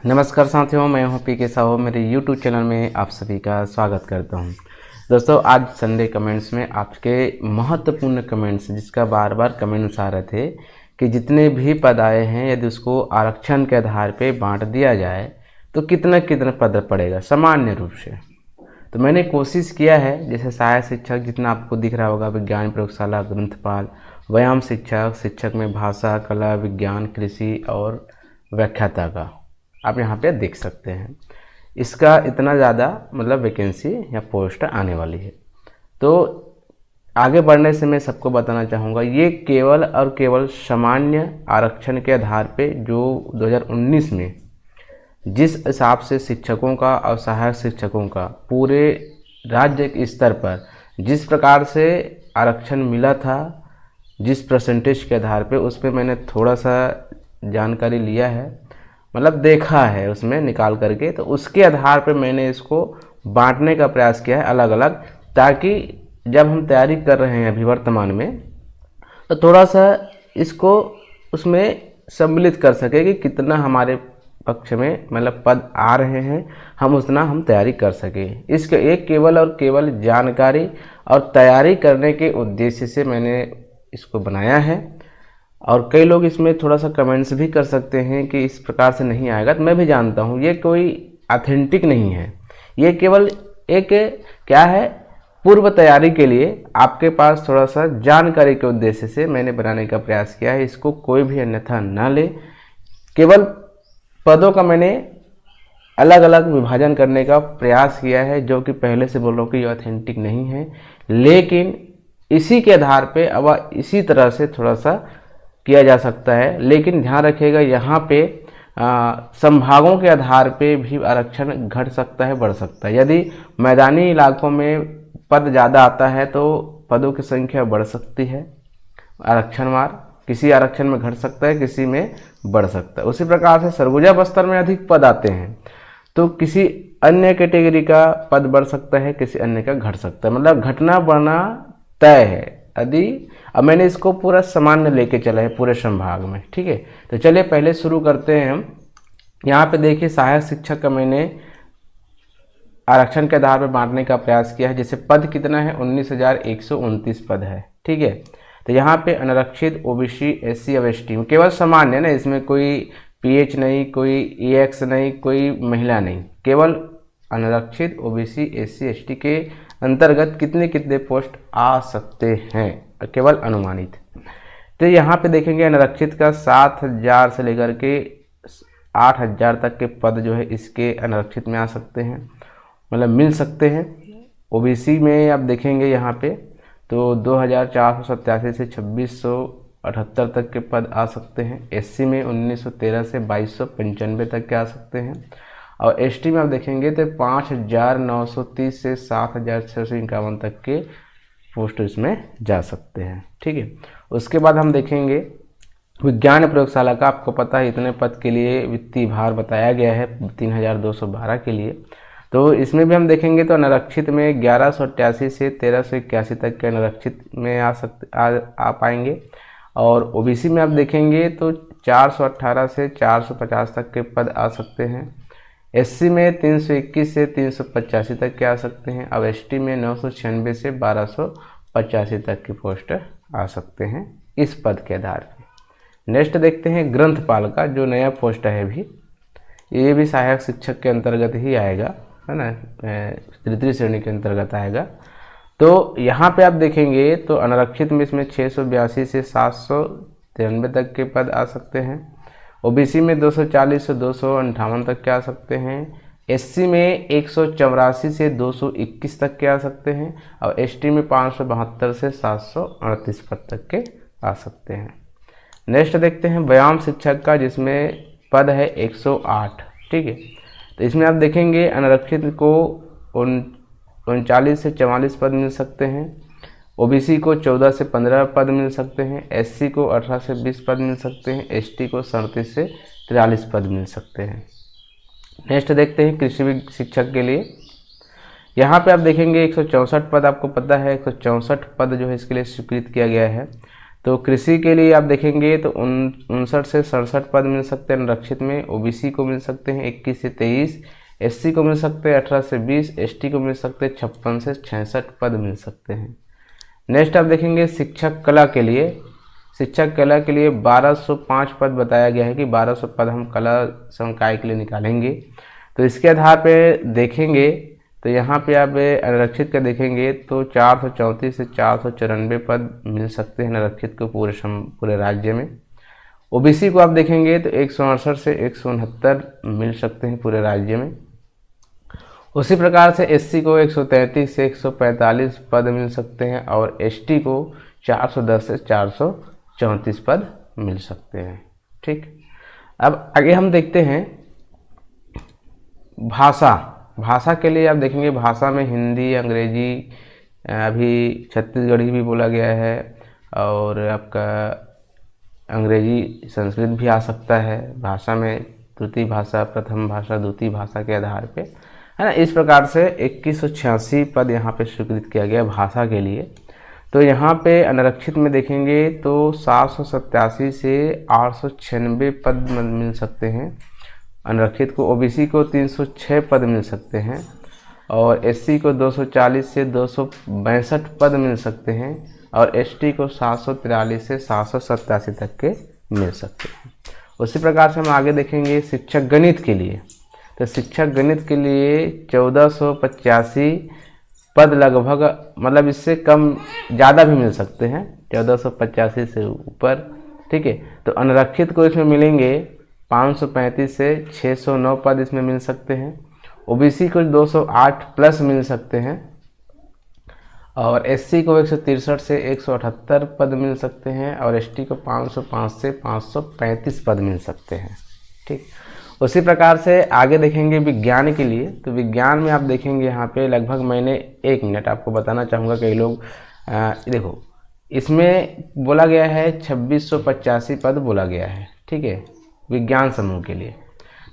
नमस्कार साथियों, मैं हूं पी के साहू। मेरे YouTube चैनल में आप सभी का स्वागत करता हूं। दोस्तों, आज संडे कमेंट्स में आपके महत्वपूर्ण कमेंट्स, जिसका बार बार कमेंट्स आ रहे थे कि जितने भी पद आए हैं यदि उसको आरक्षण के आधार पे बांट दिया जाए तो कितना कितना पद पड़ेगा सामान्य रूप से। तो मैंने कोशिश किया है, जैसे सहायक शिक्षक जितना आपको दिख रहा होगा, विज्ञान प्रयोगशाला, ग्रंथपाल, व्यायाम शिक्षक, शिक्षक में भाषा, कला, विज्ञान, कृषि और व्याख्याता का आप यहाँ पे देख सकते हैं। इसका इतना ज़्यादा मतलब वैकेंसी या पोस्ट आने वाली है। तो आगे बढ़ने से मैं सबको बताना चाहूँगा, ये केवल और केवल सामान्य आरक्षण के आधार पे जो 2019 में जिस हिसाब से शिक्षकों का और सहायक शिक्षकों का पूरे राज्य के स्तर पर जिस प्रकार से आरक्षण मिला था, जिस परसेंटेज के आधार पे, उस पर मैंने थोड़ा सा जानकारी लिया है, मतलब देखा है उसमें निकाल करके। तो उसके आधार पे मैंने इसको बांटने का प्रयास किया है अलग अलग, ताकि जब हम तैयारी कर रहे हैं अभी वर्तमान में, तो थोड़ा सा इसको उसमें सम्मिलित कर सके कि कितना हमारे पक्ष में मतलब पद आ रहे हैं, हम उतना हम तैयारी कर सके। इसके एक केवल और केवल जानकारी और तैयारी करने के उद्देश्य से मैंने इसको बनाया है। और कई लोग इसमें थोड़ा सा कमेंट्स भी कर सकते हैं कि इस प्रकार से नहीं आएगा, तो मैं भी जानता हूँ ये कोई ऑथेंटिक नहीं है। ये केवल एक क्या है, पूर्व तैयारी के लिए आपके पास थोड़ा सा जानकारी के उद्देश्य से मैंने बनाने का प्रयास किया है। इसको कोई भी अन्यथा ना ले। केवल पदों का मैंने अलग अलग विभाजन करने का प्रयास किया है, जो कि पहले से बोल रहा हूँ कि ये ऑथेंटिक नहीं है, लेकिन इसी के आधार पे अब इसी तरह से थोड़ा सा किया जा सकता है। लेकिन ध्यान रखिएगा, यहाँ पे संभागों के आधार पे भी आरक्षण घट सकता है, बढ़ सकता है। यदि मैदानी इलाकों में पद ज़्यादा आता है तो पदों की संख्या बढ़ सकती है, आरक्षणवार किसी आरक्षण में घट सकता है, किसी में बढ़ सकता है। उसी प्रकार से सरगुजा बस्तर में अधिक पद आते हैं तो किसी अन्य कैटेगरी का पद बढ़ सकता है, किसी अन्य का घट सकता है, मतलब घटना बढ़ना तय है। यदि अब मैंने इसको पूरा सामान्य लेके चला है पूरे संभाग में, ठीक है। तो चलिए पहले शुरू करते हैं हम। यहाँ पे देखिए, सहायक शिक्षक का मैंने आरक्षण के आधार पर बांटने का प्रयास किया है। जैसे पद कितना है, 19,129 पद है, ठीक है। तो यहाँ पे अनारक्षित, ओबीसी, एससी और एसटी में केवल सामान्य ना, इसमें कोई पीएच नहीं, कोई ईएक्स नहीं, कोई महिला नहीं, केवल अनारक्षित, ओबीसी, एससी, एसटी के अंतर्गत कितने कितने पोस्ट आ सकते हैं, केवल अनुमानित। तो यहाँ पे देखेंगे अनारक्षित का 7,000 से लेकर के 8,000 तक के पद जो है इसके अनारक्षित में आ सकते हैं, मतलब मिल सकते हैं। ओबीसी में आप देखेंगे यहाँ पे तो 2,487 से 2,678 तक के पद आ सकते हैं। एससी में 1,913 से 2,295 तक के आ सकते हैं। और एसटी में आप देखेंगे तो 5,930 से 7,651 तक के पोस्ट इसमें जा सकते हैं, ठीक है। उसके बाद हम देखेंगे विज्ञान प्रयोगशाला का। आपको पता है इतने पद के लिए वित्तीय भार बताया गया है 3,212 के लिए। तो इसमें भी हम देखेंगे तो अनारक्षित में 1,188 से 1,381 तक के अनारक्षित में आ पाएंगे। और ओबीसी में आप देखेंगे तो 418 से 450 तक के पद आ सकते हैं। एससी में 321 से 385 तक के आ सकते हैं। अब एसटी में 996 से 1,285 तक की पोस्ट आ सकते हैं इस पद के आधार पे। नेक्स्ट देखते हैं ग्रंथपाल का, जो नया पोस्ट है अभी, ये भी सहायक शिक्षक के अंतर्गत ही आएगा, है ना, तृतीय श्रेणी के अंतर्गत आएगा। तो यहाँ पे आप देखेंगे तो अनारक्षित में इसमें 682 से 793 तक के पद आ सकते हैं। ओबीसी में 240 से 258 तक के आ सकते हैं। एससी में 184 से 221 तक के आ सकते हैं। और एसटी में 572 से 738 पद तक के आ सकते हैं। नेक्स्ट देखते हैं व्यायाम शिक्षक का, जिसमें पद है 108, ठीक है। तो इसमें आप देखेंगे अनारक्षित को 39 से 44 पद मिल सकते हैं। ओबीसी को 14 से 15 पद मिल सकते हैं। एससी को 18 से 20 पद मिल सकते हैं। एसटी को 37 से 43 पद मिल सकते हैं। नेक्स्ट देखते हैं कृषि शिक्षक के लिए। यहाँ पे आप देखेंगे 164 पद, आपको पता है 164 पद जो है इसके लिए स्वीकृत किया गया है। तो कृषि के लिए आप देखेंगे तो 59 से 67 पद मिल सकते हैं आरक्षित में। ओबीसी को मिल सकते हैं 21 से 23, एससी को मिल सकते हैं 18 से 20, एसटी को मिल सकते हैं 56 से 66 पद मिल सकते हैं। नेक्स्ट आप देखेंगे शिक्षक कला के लिए। शिक्षक कला के लिए 1205 पद बताया गया है कि 1200 पद हम कला संकाय के लिए निकालेंगे। तो इसके आधार पे देखेंगे तो यहाँ पे आप आरक्षित का देखेंगे तो 434 से 494 पद मिल सकते हैं आरक्षित को पूरे राज्य में। ओबीसी को आप देखेंगे तो 168 से 169 मिल सकते हैं पूरे राज्य में। उसी प्रकार से एससी को 133 से 145 पद मिल सकते हैं और एसटी को 410 से 434 पद मिल सकते हैं। ठीक, अब आगे हम देखते हैं भाषा के लिए। आप देखेंगे भाषा में हिंदी, अंग्रेजी, अभी छत्तीसगढ़ी भी बोला गया है और आपका अंग्रेजी, संस्कृत भी आ सकता है। भाषा में तृतीय भाषा, प्रथम भाषा, द्वितीय भाषा के आधार पे, है ना। इस प्रकार से 2186 पद यहाँ पे स्वीकृत किया गया भाषा के लिए। तो यहाँ पे अनारक्षित में देखेंगे तो 787 से 896 पद मिल सकते हैं अनारक्षित को। ओबीसी को 306 पद मिल सकते हैं और एससी को 240 से 262 पद मिल सकते हैं और एसटी को 743 से 787 तक के मिल सकते हैं। उसी प्रकार से हम आगे देखेंगे शिक्षक गणित के लिए। तो शिक्षक गणित के लिए 1485 पद लगभग, मतलब इससे कम ज़्यादा भी मिल सकते हैं, 1485 से ऊपर। ठीक है, तो अनारक्षित को इसमें मिलेंगे 535 से 609 पद इसमें मिल सकते हैं। ओबीसी को 208 प्लस मिल सकते हैं और एससी को 163 से 178 पद मिल सकते हैं और एसटी को 505 से 535 पद मिल सकते हैं। ठीक, उसी प्रकार से आगे देखेंगे विज्ञान के लिए। तो विज्ञान में आप देखेंगे यहाँ पे लगभग, मैंने 1 मिनट आपको बताना चाहूँगा। कई लोग देखो, इसमें बोला गया है 2685 पद बोला गया है। ठीक है, विज्ञान समूह के लिए।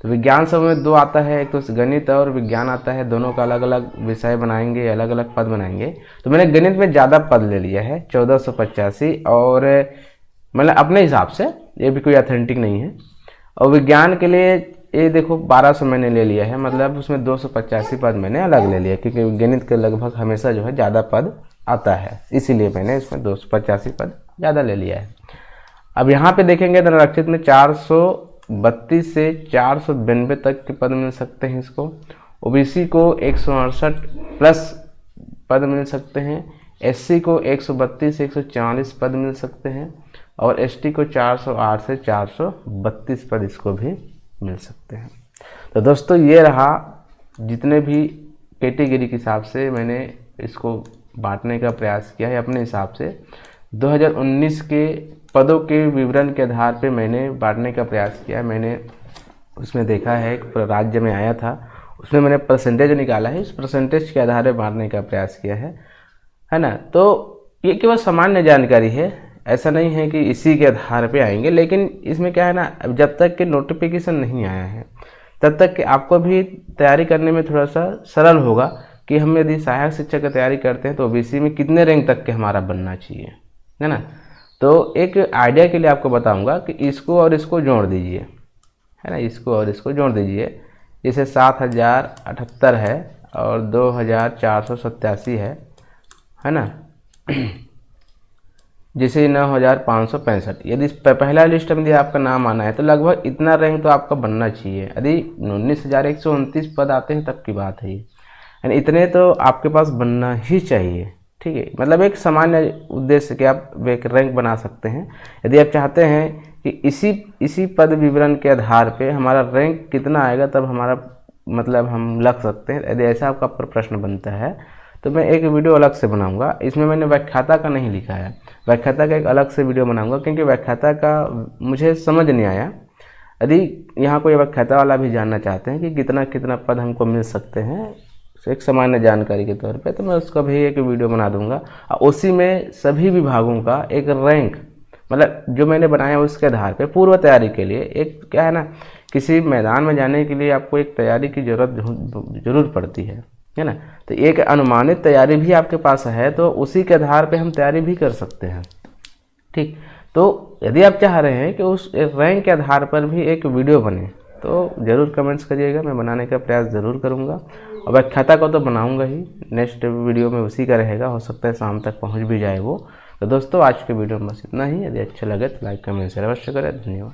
तो विज्ञान समूह में 2 आता है, एक तो गणित और विज्ञान आता है। दोनों का अलग अलग विषय बनाएंगे, अलग अलग पद बनाएंगे। तो मैंने गणित में ज़्यादा पद ले लिया है 1485, और मतलब अपने हिसाब से, ये भी कोई ऑथेंटिक नहीं है। और विज्ञान के लिए ये देखो 1200 मैंने ले लिया है, मतलब उसमें 285 पद मैंने अलग ले लिया, क्योंकि गणित के लगभग हमेशा जो है ज़्यादा पद आता है, इसीलिए मैंने इसमें 285 पद ज़्यादा ले लिया है। अब यहाँ पे देखेंगे तो आरक्षित में 432 से 492 तक के पद मिल सकते हैं इसको। ओबीसी को 168 प्लस पद मिल सकते हैं। एससी को 132 से 140 पद मिल सकते हैं और एसटी को 408 से 432 पद इसको भी मिल सकते हैं। तो दोस्तों ये रहा, जितने भी कैटेगरी के हिसाब से मैंने इसको बांटने का प्रयास किया है अपने हिसाब से। 2019 के पदों के विवरण के आधार पे मैंने बांटने का प्रयास किया। मैंने उसमें देखा है एक राज्य में आया था, उसमें मैंने परसेंटेज निकाला है, इस परसेंटेज के आधार पर बांटने का प्रयास किया है ना। तो ये केवल सामान्य जानकारी है, ऐसा नहीं है कि इसी के आधार पे आएंगे। लेकिन इसमें क्या है ना, जब तक कि नोटिफिकेशन नहीं आया है तब तक कि आपको भी तैयारी करने में थोड़ा सा सरल होगा कि हम यदि सहायक शिक्षक की तैयारी करते हैं तो ओबीसी में कितने रैंक तक के हमारा बनना चाहिए, है ना। तो एक आइडिया के लिए आपको बताऊंगा कि इसको और इसको जोड़ दीजिए, है ना, इसको और इसको जोड़ दीजिए। जैसे 7078 है और 2487 है ना, जैसे 9565। यदि पहला लिस्ट में यदि आपका नाम आना है तो लगभग इतना रैंक तो आपका बनना चाहिए। यदि 19,129 पद आते हैं तब की बात है ये, यानी इतने तो आपके पास बनना ही चाहिए। ठीक है, मतलब एक सामान्य उद्देश्य कि आप एक रैंक बना सकते हैं। यदि आप चाहते हैं कि इसी पद विवरण के आधार पे हमारा रैंक कितना आएगा तब हमारा मतलब हम लग सकते हैं, यदि ऐसा आपका प्रश्न बनता है तो मैं एक वीडियो अलग से बनाऊंगा। इसमें मैंने व्याख्याता का नहीं लिखा है, व्याख्याता का एक अलग से वीडियो बनाऊंगा, क्योंकि व्याख्याता का मुझे समझ नहीं आया। यदि यहाँ कोई व्याख्याता वाला भी जानना चाहते हैं कि कितना कितना पद हमको मिल सकते हैं एक सामान्य जानकारी के तौर पे, तो मैं उसका भी एक वीडियो बना दूंगा। और उसी में सभी विभागों का एक रैंक, मतलब जो मैंने बनाया उसके आधार पे पूर्व तैयारी के लिए, एक क्या है ना, किसी मैदान में जाने के लिए आपको एक तैयारी की जरूरत पड़ती है ना। तो एक अनुमानित तैयारी भी आपके पास है तो उसी के आधार पे हम तैयारी भी कर सकते हैं, ठीक। तो यदि आप चाह रहे हैं कि उस रैंक के आधार पर भी एक वीडियो बने तो ज़रूर कमेंट्स करिएगा, मैं बनाने का प्रयास ज़रूर करूँगा। और व्याख्याता को तो बनाऊँगा ही, नेक्स्ट वीडियो में उसी का रहेगा, हो सकता है शाम तक पहुँच भी जाए वो। तो दोस्तों आज के वीडियो में बस इतना ही। यदि अच्छा लगे तो लाइक कमेंट शेयर अवश्य करें। धन्यवाद।